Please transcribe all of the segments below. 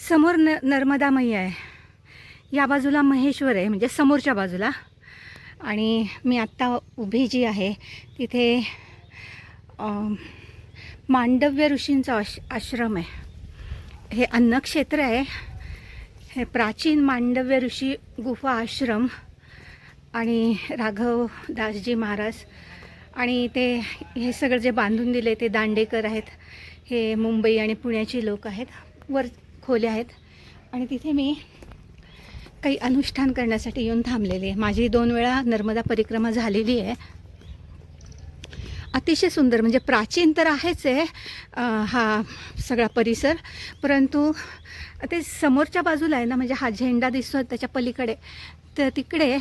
समोर नर्मदा मैया आहे, या बाजूला महेश्वर आहे म्हणजे समोरच्या बाजूला. आणि मी आत्ता उभी जी आहे तिथे मांडव्य ऋषींचा आश्रम आहे. हे अन्नक्षेत्र आहे. हे प्राचीन मांडव्य ऋषी गुफा आश्रम आणि राघव दासजी महाराज आणि ते हे सगळं जे बांधून दिले ते दांडेकर आहेत. हे मुंबई आणि पुण्याची लोक आहेत. वर खोल्या आहेत आणि तिथे मी काही अनुष्ठान करण्यासाठी येऊन थांबलेली आहे. माझी 2 वेळा नर्मदा परिक्रमा झालेली आहे. अतिशय सुंदर, म्हणजे प्राचीन तर आहेच आहे हा सगळा परिसर, परंतु ते समोरच्या बाजूला आहे ना, म्हणजे हा झेंडा दिसतो त्याच्या पलीकडे, तर तिकडे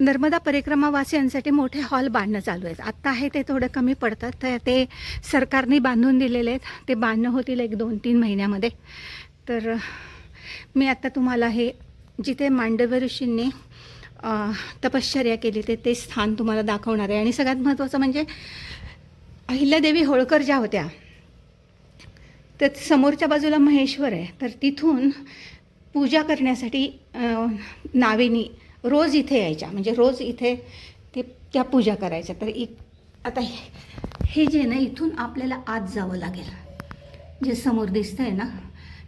नर्मदा परिक्रमावासियांसाठी मोठे हॉल बांधणं चालू आहेत. आत्ता आहे ते थोडं कमी पडतात, तर ते सरकारने बांधून दिलेले आहेत. ते बांधणं होतील 1-2-3 महिन्यामध्ये. तर मी आत्ता तुम्हाला हे जिथे मांडव्य ऋषींनी तपश्चर्या केली ते स्थान तुम्हाला दाखवणार आहे. आणि सगळ्यात महत्त्वाचं म्हणजे अहिल्यादेवी होळकर ज्या होत्या, तर समोरच्या बाजूला महेश्वर आहे, तर तिथून पूजा करण्यासाठी नावेनी रोज इथे यायच्या, म्हणजे रोज इथे त्या पूजा करायच्या. तर आता हे जे ना, इथून आपल्याला आत जावं लागेल. जे समोर दिसतंय ना,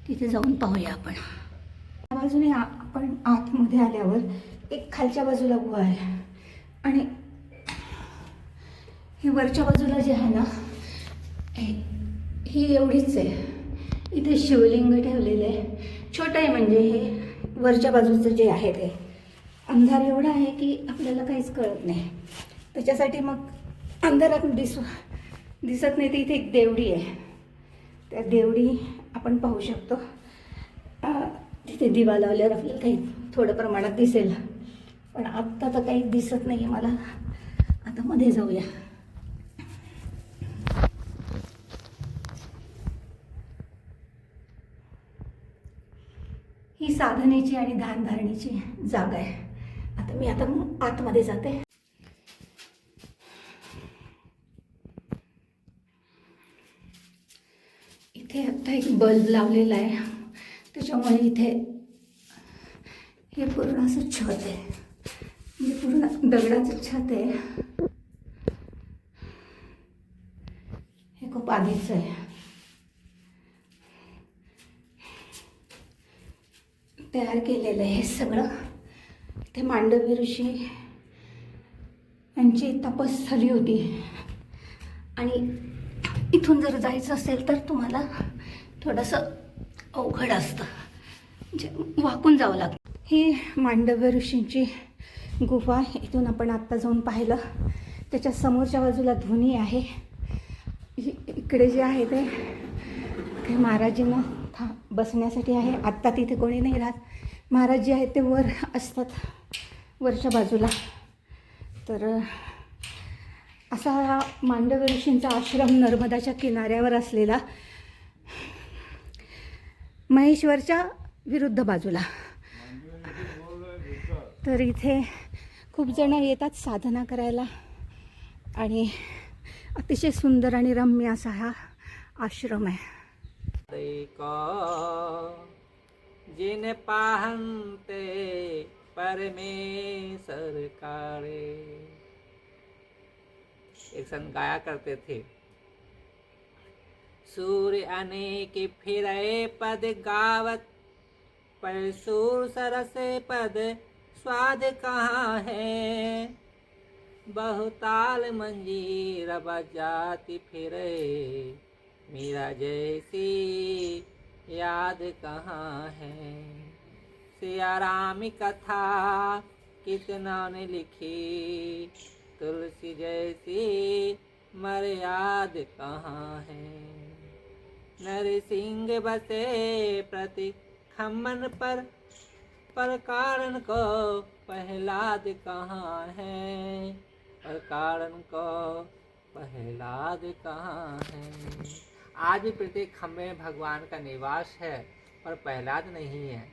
तिथे जाऊन पाहूया आपण. त्या बाजूने आपण आतमध्ये आल्यावर एक खालच्या बाजूला गुहा आहे आणि हे वरच्या बाजूला जे आहे ना, ही एवढीच आहे. इथे शिवलिंग ठेवलेलं आहे, छोटं आहे. म्हणजे हे वरच्या बाजूचं जे आहे ते अंधार एवढा आहे की आपल्याला काहीच कळत नाही. त्याच्यासाठी मग अंधारात दिसत नाही. तर इथे एक देवडी आहे, त्या देवडी आपण पाहू शकतो. तिथे दिवा लावल्यावर आपल्याला काही थोडं प्रमाणात दिसेल, पण आत्ता तर काही दिसत नाही आहे मला. आता मध्ये जाऊया. ही साधनेची आणि ध्यानधारणेची जागा आहे. आता मी आतमध्ये जाते. इथे आता एक बल्ब लावलेला आहे, त्याच्यामुळे इथे हे पूर्ण असं छत आहे, म्हणजे पूर्ण दगडाचं छत आहे. हे खूप आधीच आहे. तयार केलेलं आहे हे सगळं. ते मांडव्य ऋषी यांची तपस्थली होती आणि इथून जर जायचं असेल तर तुम्हाला थोडंसं अवघड असतं, म्हणजे वाकून जावं लागतं. ही मांडव्य ऋषींची गुफा, इथून आपण आत्ता जाऊन पाहिलं. त्याच्या समोरच्या बाजूला धुनी आहे. इकडे जे आहे ते महाराजांना बसण्यासाठी आहे. आत्ता तिथे कोणी नाही राहत. महाराज जे आहेत ते वर असतात, वरच्या बाजूला. तर असा मांडव्य ऋषींचा आश्रम नर्मदाच्या किनाऱ्यावर असलेला, महेश्वरच्या विरुद्ध बाजूला. तर इथे खूप जण येतात साधना करायला आणि अतिशय सुंदर आणि रम्य असा हा आश्रम आहे. जिन पाहन्ते परमेश्वर काळे, एक संत गाया करते थे। सूर्य अनेक फिरे पद गावत, पर सूर सरस पद स्वाद कहाँ है। बहुताल मंजीर बजाती फिरे, मीरा जैसी याद कहाँ है। सिया राम कथा कितना ने लिखी, तुलसी जैसी मर्याद कहाँ है। नरसिंह बसे प्रति खम्मन पर कारण को पहलाद कहाँ है। पर कारण को पहलाद कहाँ है। आज भी प्रत्येक खम्भे में भगवान का निवास है, पर प्रहलाद नहीं है।